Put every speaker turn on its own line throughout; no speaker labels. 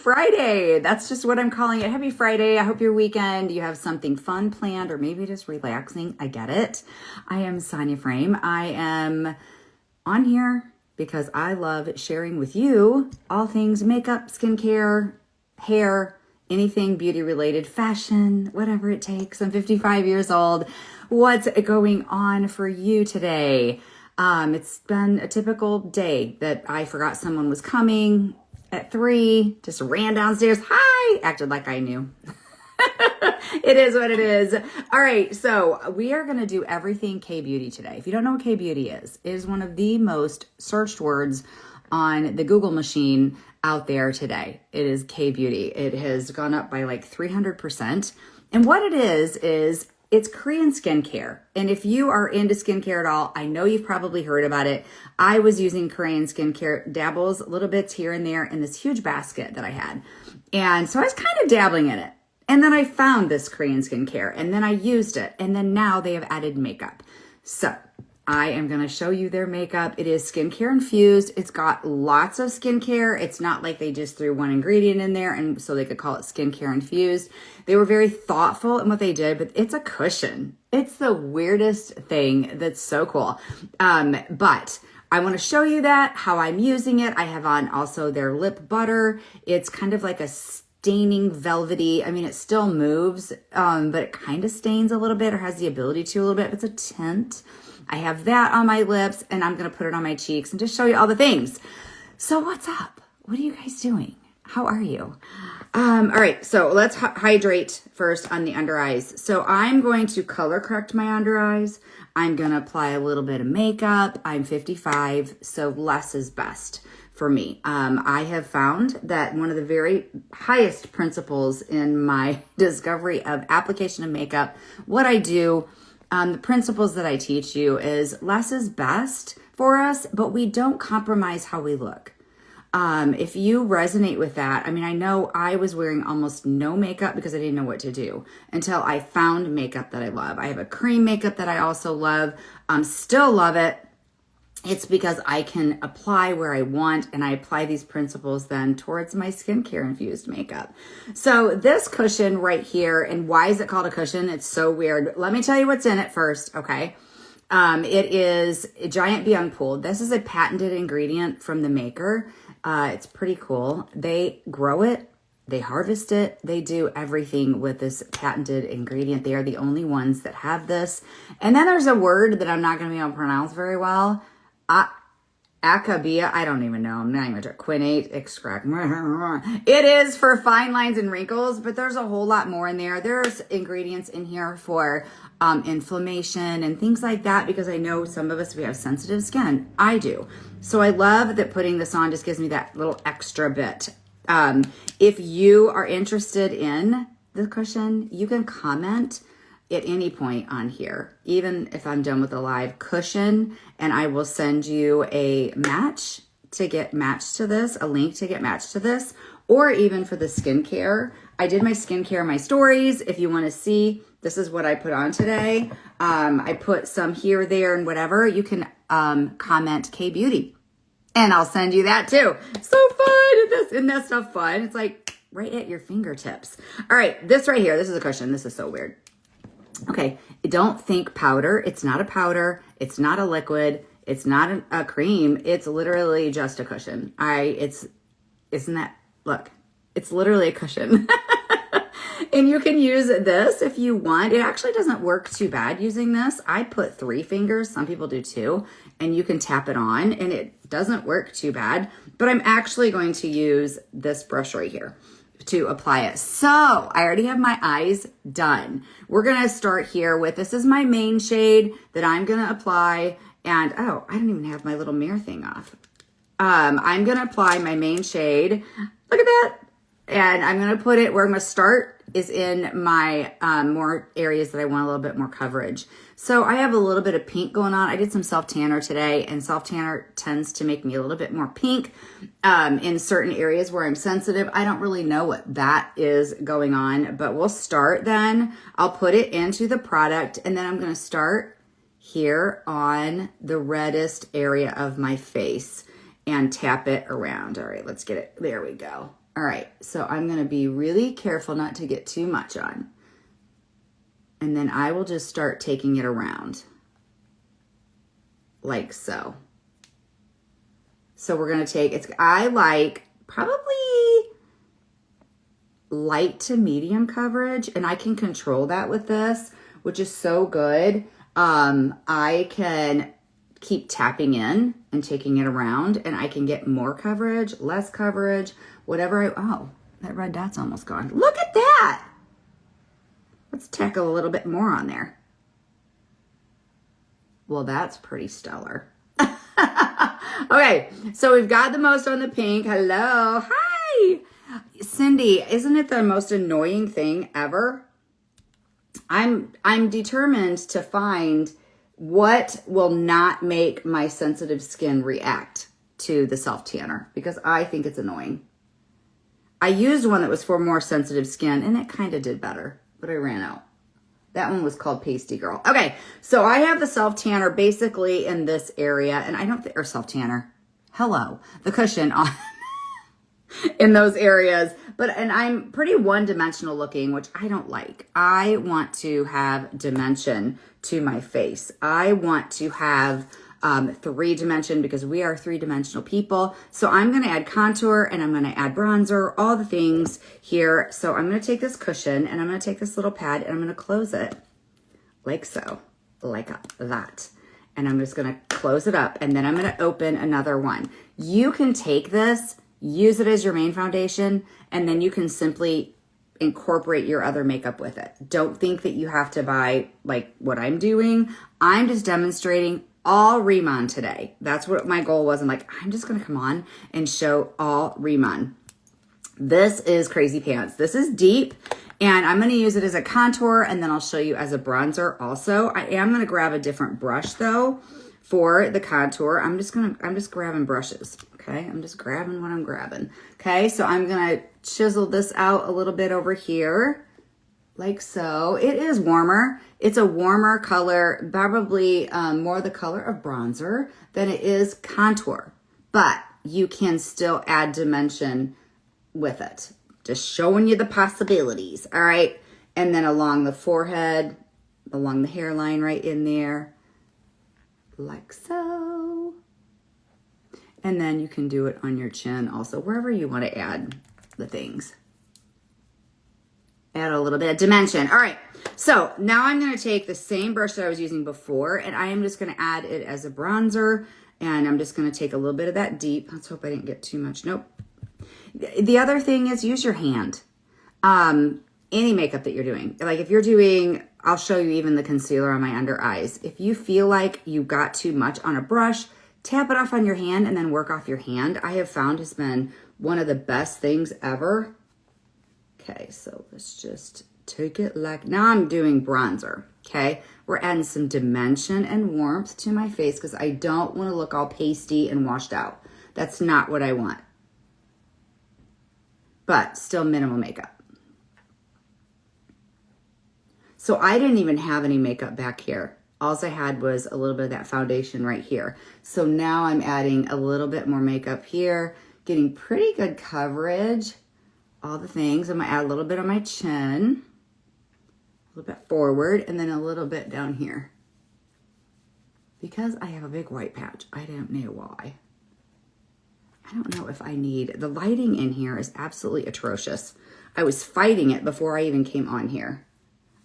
Friday. That's just what I'm calling it. Happy Friday. I hope your weekend, you have something fun planned or maybe just relaxing. I get it. I am Sonia Frame. I am on here because I love sharing with you all things makeup, skincare, hair, anything beauty related, fashion, whatever it takes. I'm 55 years old. What's going on for you today? It's been a typical day that I forgot someone was coming at 3, just ran downstairs. Hi, acted like I knew. It is what it is. All right, so we are going to do everything KBeauty today. If you don't know what KBeauty is, it is one of the most searched words on the Google machine out there today. It is KBeauty. It has gone up by like 300%. And what it is it's Korean skincare. And if you are into skincare at all, I know you've probably heard about it. I was using Korean skincare, dabbles, little bits here and there in this huge basket that I had. And so I was kind of dabbling in it. And then I found this Korean skincare and then I used it. And then now they have added makeup. So I am going to show you their makeup. It is skincare infused. It's got lots of skincare. It's not like they just threw one ingredient in there and so they could call it skincare infused. They were very thoughtful in what they did, but it's a cushion. It's the weirdest thing that's so cool. But I want to show you that, how I'm using it. I have on also their lip butter. It's kind of like a staining velvety. I mean, it still moves, but it kind of stains a little bit or has the ability to a little bit. It's a tint. I have that on my lips and I'm going to put it on my cheeks and just show you all the things. So what's up? What are you guys doing? How are you? All right, so let's hydrate first on the under eyes. So I'm going to color correct my under eyes. I'm going to apply a little bit of makeup. I'm 55, so less is best for me. I have found that one of the very highest principles in my discovery of application of makeup, what I do, the principles that I teach you is less is best for us, but we don't compromise how we look. If you resonate with that, I mean, I know I was wearing almost no makeup because I didn't know what to do until I found makeup that I love. I have a cream makeup that I also love. Still love it. It's because I can apply where I want and I apply these principles then towards my skincare infused makeup. So this cushion right here, and why is it called a cushion? It's so weird. Let me tell you what's in it first, okay? It is a giant Byung Pool. This is a patented ingredient from the maker. It's pretty cool. They grow it, they harvest it, they do everything with this patented ingredient. They are the only ones that have this. And then there's a word that I'm not going to be able to pronounce very well. Acabia, I don't even know. I'm not even sure. Quinate extract. It is for fine lines and wrinkles, but there's a whole lot more in there. There's ingredients in here for inflammation and things like that because I know some of us, we have sensitive skin. I do. So I love that putting this on just gives me that little extra bit. If you are interested in the cushion, you can comment at any point on here, even if I'm done with the live cushion, and I will send you a match to get matched to this, a link to get matched to this, or even for the skincare. I did my skincare in my stories. If you want to see, this is what I put on today. I put some here, there, and whatever. You can comment KBeauty, and I'll send you that too. So fun! Isn't that stuff fun? It's like right at your fingertips. All right, this right here, this is a cushion. This is so weird. Okay, don't think powder. It's not a powder. It's not a liquid. It's not a cream. It's literally just a cushion. Look, it's literally a cushion. And you can use this if you want. It actually doesn't work too bad using this. I put 3 fingers. Some people do 2. And you can tap it on and it doesn't work too bad. But I'm actually going to use this brush right here to apply it. So I already have my eyes done. We're going to start here with, this is my main shade that I'm going to apply. And oh, I don't even have my little mirror thing off. I'm going to apply my main shade. Look at that. And I'm going to put it where I'm going to start is in my more areas that I want a little bit more coverage. So I have a little bit of pink going on. I did some self-tanner today, and self-tanner tends to make me a little bit more pink in certain areas where I'm sensitive. I don't really know what that is going on, but we'll start then. I'll put it into the product, and then I'm going to start here on the reddest area of my face and tap it around. All right, let's get it. There we go. All right, so I'm going to be really careful not to get too much on. And then I will just start taking it around. Like so. So we're going to take, I like probably light to medium coverage, and I can control that with this, which is so good. I can keep tapping in and taking it around, and I can get more coverage, less coverage, whatever. Oh, that red dot's almost gone. Look at that. Let's tackle a little bit more on there. Well, that's pretty stellar. Okay, so we've got the most on the pink. Hello. Hi. Cindy, isn't it the most annoying thing ever? I'm determined to find what will not make my sensitive skin react to the self tanner because I think it's annoying. I used one that was for more sensitive skin and it kind of did better, but I ran out. That one was called Pasty Girl. Okay, so I have the self tanner basically in this area, and I don't think, or self tanner. Hello, the cushion on in those areas. And I'm pretty one-dimensional looking, which I don't like. I want to have dimension to my face. I want to have 3-dimension because we are 3-dimensional people. So I'm going to add contour and I'm going to add bronzer, all the things here. So I'm going to take this cushion and I'm going to take this little pad and I'm going to close it like so, like that. And I'm just going to close it up and then I'm going to open another one. You can take this, use it as your main foundation, and then you can simply incorporate your other makeup with it. Don't think that you have to buy like what I'm doing. I'm just demonstrating all Rimmon today. That's what my goal was. I'm like, I'm just going to come on and show all Rimmon. This is Crazy Pants. This is deep, and I'm going to use it as a contour, and then I'll show you as a bronzer also. I am going to grab a different brush though for the contour. I'm just grabbing brushes. Okay, I'm just grabbing what I'm grabbing. Okay, so I'm going to chisel this out a little bit over here. Like so. It is warmer. It's a warmer color, probably more the color of bronzer than it is contour. But you can still add dimension with it. Just showing you the possibilities. All right. And then along the forehead, along the hairline right in there. Like so. And then you can do it on your chin also, wherever you want to add the things. Add a little bit of dimension. All right, so now I'm going to take the same brush that I was using before, and I am just going to add it as a bronzer, and I'm just going to take a little bit of that deep. Let's hope I didn't get too much. Nope. The other thing is use your hand. Any makeup that you're doing. Like if you're doing, I'll show you even the concealer on my under eyes. If you feel like you got too much on a brush, tap it off on your hand and then work off your hand. I have found has been one of the best things ever. Okay, so let's just take it like, now I'm doing bronzer, okay? We're adding some dimension and warmth to my face because I don't want to look all pasty and washed out. That's not what I want. But still minimal makeup. So I didn't even have any makeup back here. All I had was a little bit of that foundation right here. So now I'm adding a little bit more makeup here, getting pretty good coverage. All the things. I'm going to add a little bit on my chin, a little bit forward, and then a little bit down here. Because I have a big white patch, I don't know why. I don't know if I need, the lighting in here is absolutely atrocious. I was fighting it before I even came on here.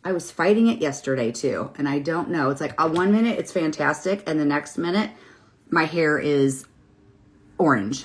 I was fighting it yesterday too, and I don't know. It's like 1 minute it's fantastic, and the next minute my hair is orange.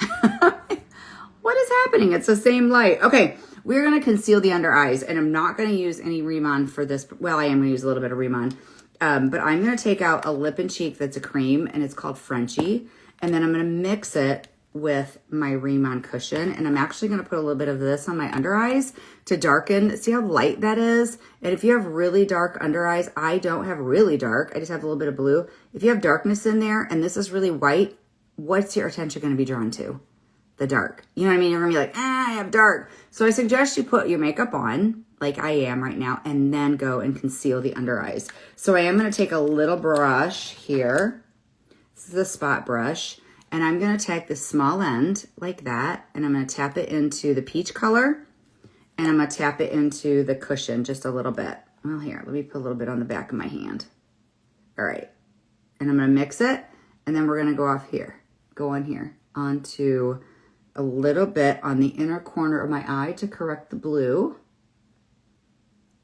What is happening? It's the same light. Okay, we're going to conceal the under eyes, and I'm not going to use any Rimmon for this. Well, I am going to use a little bit of Rimmon, but I'm going to take out a lip and cheek that's a cream, and it's called Frenchie, and then I'm going to mix it with my Rimmon cushion, and I'm actually going to put a little bit of this on my under eyes to darken. See how light that is? And if you have really dark under eyes, I don't have really dark. I just have a little bit of blue. If you have darkness in there, and this is really white, what's your attention going to be drawn to? The dark. You know what I mean? You're gonna be like, I have dark. So I suggest you put your makeup on, like I am right now, and then go and conceal the under eyes. So I am gonna take a little brush here. This is a spot brush, And I'm going to take the small end like that, and I'm going to tap it into the peach color, and I'm going to tap it into the cushion just a little bit. Well, here, let me put a little bit on the back of my hand. All right. And I'm going to mix it, and then we're going to go on here, onto a little bit on the inner corner of my eye to correct the blue,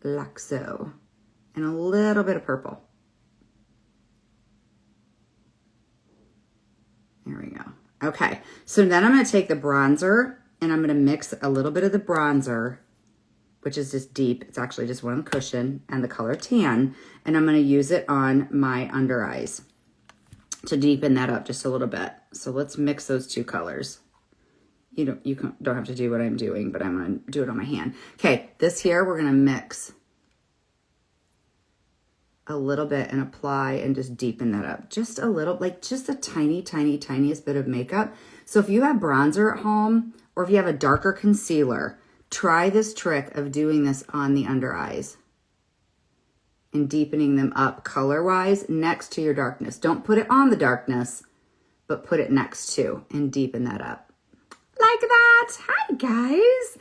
like so, and a little bit of purple. There we go. Okay, so then I'm going to take the bronzer, and I'm going to mix a little bit of the bronzer, which is just deep. It's actually just one cushion, and the color tan, and I'm going to use it on my under eyes to deepen that up just a little bit. So let's mix those two colors. You don't have to do what I'm doing, but I'm going to do it on my hand. Okay, this here we're going to mix a little bit and apply and just deepen that up. Just a little, like just a tiniest bit of makeup. So if you have bronzer at home, or if you have a darker concealer, try this trick of doing this on the under eyes and deepening them up color-wise next to your darkness. Don't put it on the darkness, but put it next to and deepen that up. Like that. Hi, guys.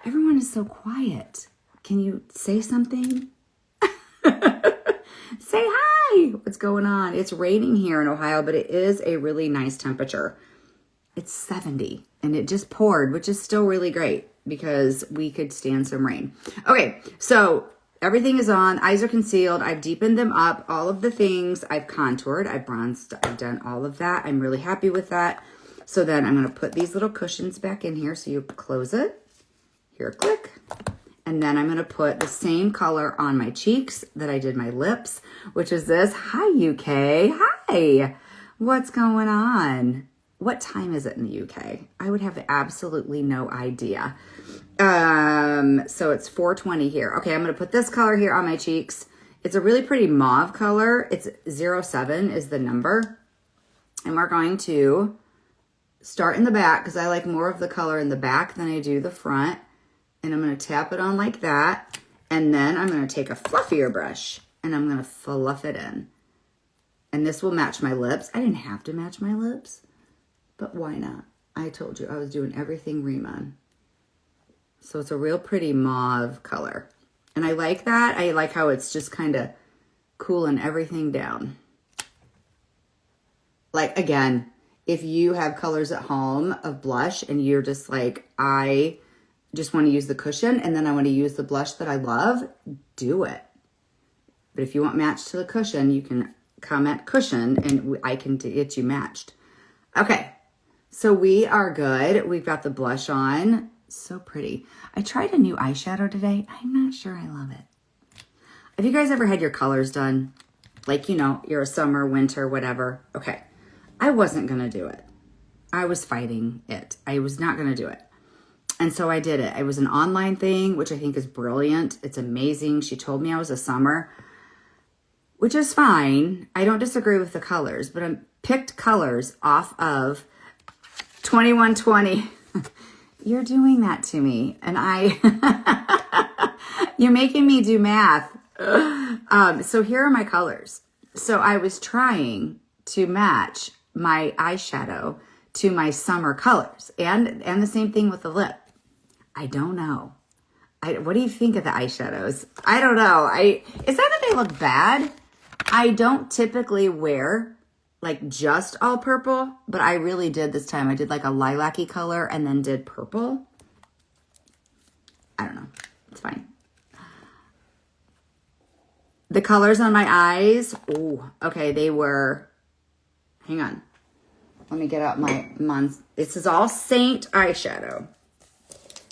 Everyone is so quiet. Can you say something? Say hi. What's going on? It's raining here in Ohio, but it is a really nice temperature. It's 70, and it just poured, which is still really great because we could stand some rain. Okay, so everything is on. Eyes are concealed. I've deepened them up. All of the things. I've contoured. I've bronzed. I've done all of that. I'm really happy with that. So then I'm going to put these little cushions back in here. So you close it. Here, click. And then I'm going to put the same color on my cheeks that I did my lips, which is this. Hi, UK. Hi. What's going on? What time is it in the UK? I would have absolutely no idea. So it's 4:20 here. Okay, I'm going to put this color here on my cheeks. It's a really pretty mauve color. It's 07 is the number. And we're going to start in the back because I like more of the color in the back than I do the front. And I'm going to tap it on like that. And then I'm going to take a fluffier brush and I'm going to fluff it in. And this will match my lips. I didn't have to match my lips, but why not? I told you I was doing everything Riemann. So it's a real pretty mauve color. And I like that. I like how it's just kind of cooling everything down. Like, again, if you have colors at home of blush and you're just like, I just want to use the cushion and then I want to use the blush that I love, do it. But if you want match to the cushion, you can comment cushion and I can get you matched. Okay, so we are good. We've got the blush on. So pretty. I tried a new eyeshadow today. I'm not sure I love it. Have you guys ever had your colors done? Like, you know, you're a summer, winter, whatever. Okay. I wasn't going to do it. I was fighting it. I was not going to do it. And so I did it. It was an online thing, which I think is brilliant. It's amazing. She told me I was a summer, which is fine. I don't disagree with the colors, but I picked colors off of 2120. You're doing that to me. And you're making me do math. So here are my colors. So I was trying to match my eyeshadow to my summer colors and the same thing with the lip. I don't know. What do you think of the eyeshadows? I don't know. It's not that they look bad. I don't typically wear like just all purple, but I really did this time. I did like a lilac-y color and then did purple. I don't know. It's fine. The colors on my eyes. Oh, okay. They were, hang on. Let me get out my Mons. This is all Saint eyeshadow.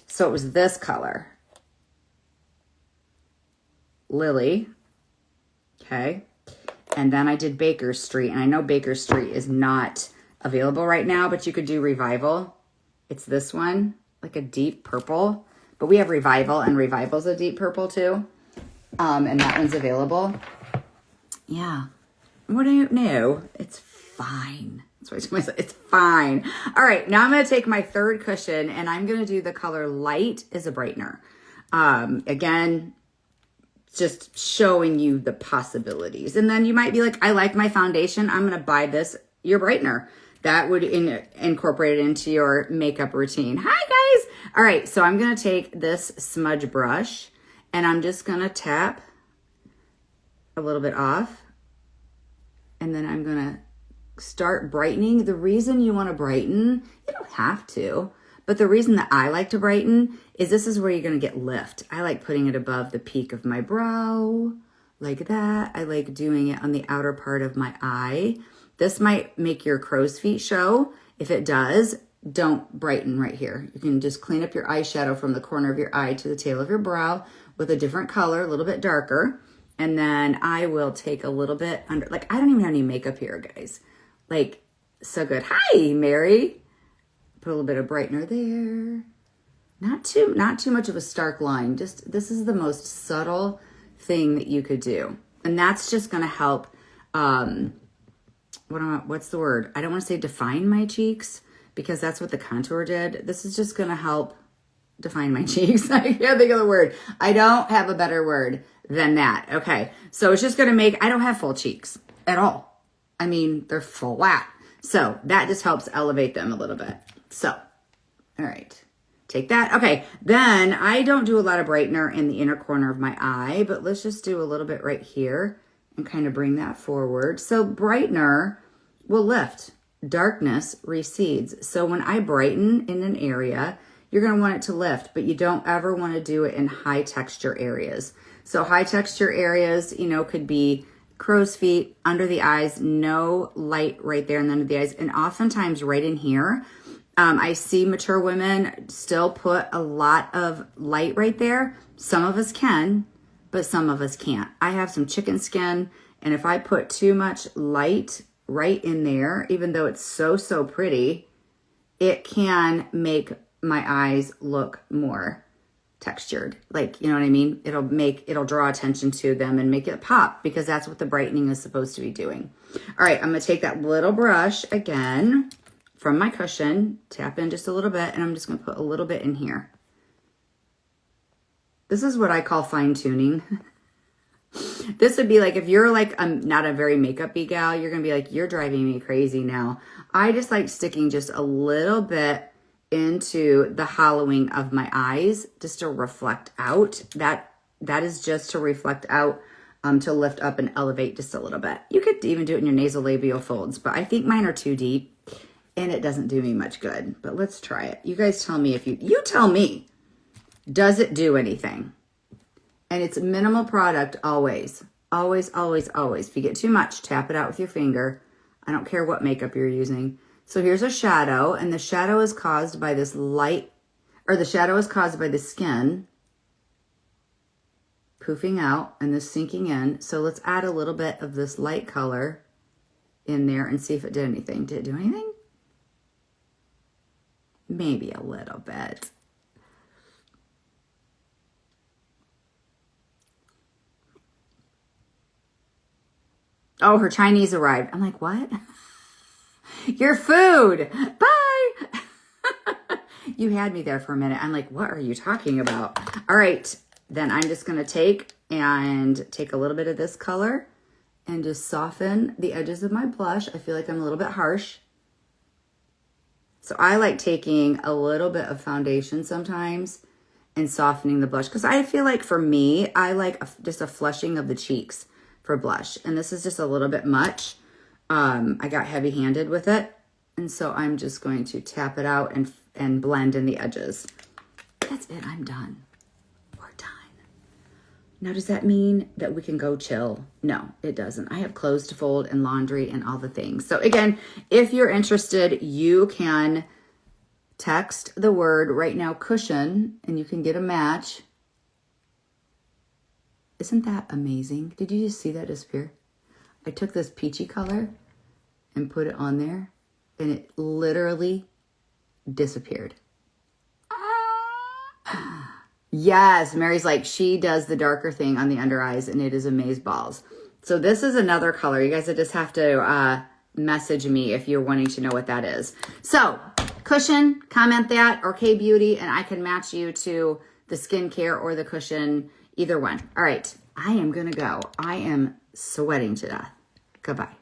So it was this color. Lily. Okay. And then I did Baker Street. And I know Baker Street is not available right now, but you could do Revival. It's this one, like a deep purple. But we have Revival, and Revival's a deep purple too. And that one's available. Yeah. What do you know? It's fine. That's what I told myself. It's fine. All right. Now I'm going to take my third cushion and I'm going to do the color Light as a brightener. Again, just showing you the possibilities. And then you might be like, I like my foundation. I'm going to buy this, your brightener. that would incorporate it into your makeup routine. Hi, guys. All right, so I'm going to take this smudge brush, and I'm just going to tap a little bit off, and then I'm going to start brightening. The reason you want to brighten, you don't have to, but the reason that I like to brighten is this is where you're going to get lift. I like putting it above the peak of my brow, like that. I like doing it on the outer part of my eye. This might make your crow's feet show. If it does, don't brighten right here. You can just clean up your eyeshadow from the corner of your eye to the tail of your brow with a different color, a little bit darker. And then I will take a little bit under, like, I don't even have any makeup here, guys. Like, so good. Hi, Mary. Put a little bit of brightener there. Not too much of a stark line. Just, this is the most subtle thing that you could do. And that's just going to help, what's the word? I don't want to say define my cheeks because that's what the contour did. This is just going to help define my cheeks. I can't think of the word. I don't have a better word than that. Okay. So it's just going to make, I don't have full cheeks at all. I mean, they're flat. So that just helps elevate them a little bit. So, all right. Take that. Okay. Then I don't do a lot of brightener in the inner corner of my eye, but let's just do a little bit right here and kind of bring that forward. So brightener will lift. Darkness recedes. So when I brighten in an area, you're going to want it to lift, but you don't ever want to do it in high texture areas. So high texture areas, you know, could be crow's feet, under the eyes, no light right there and under the eyes. And oftentimes right in here, I see mature women still put a lot of light right there. Some of us can, but some of us can't. I have some chicken skin, and if I put too much light right in there, even though it's so pretty, it can make my eyes look more textured. Like, you know what I mean? It'll draw attention to them and make it pop because that's what the brightening is supposed to be doing. All right, I'm going to take that little brush again from my cushion, tap in just a little bit, and I'm just going to put a little bit in here. This is what I call fine tuning. This would be like, if you're like not a very makeup-y gal, you're going to be like, you're driving me crazy now. I just like sticking just a little bit into the hollowing of my eyes just to reflect out. That is just to reflect out, to lift up and elevate just a little bit. You could even do it in your nasolabial folds, but I think mine are too deep and it doesn't do me much good. But let's try it. You guys tell me if you tell me, does it do anything? And it's minimal product always. Always, always, always. If you get too much, tap it out with your finger. I don't care what makeup you're using. So here's a shadow, and the shadow is caused by this light, or the shadow is caused by the skin poofing out and this sinking in. So let's add a little bit of this light color in there and see if it did anything. Did it do anything? Maybe a little bit. Oh, her Chinese arrived. I'm like, what? Your food. Bye. You had me there for a minute. I'm like, what are you talking about? All right. Then I'm just going to take a little bit of this color and just soften the edges of my blush. I feel like I'm a little bit harsh. So I like taking a little bit of foundation sometimes and softening the blush. Because I feel like for me, I like just a flushing of the cheeks for blush. And this is just a little bit much. I got heavy-handed with it. And so I'm just going to tap it out and blend in the edges. That's it. I'm done. We're done. Now, does that mean that we can go chill? No, it doesn't. I have clothes to fold and laundry and all the things. So again, if you're interested, you can text the word right now, cushion, and you can get a match. Isn't that amazing? Did you just see that disappear? I took this peachy color and put it on there, and it literally disappeared. Yes, Mary's like, she does the darker thing on the under eyes, and it is amazeballs. So this is another color. You guys just have to message me if you're wanting to know what that is. So cushion, comment that, or KBeauty, and I can match you to the skincare or the cushion, either one. All right, I am going to go. I am sweating to death. Goodbye.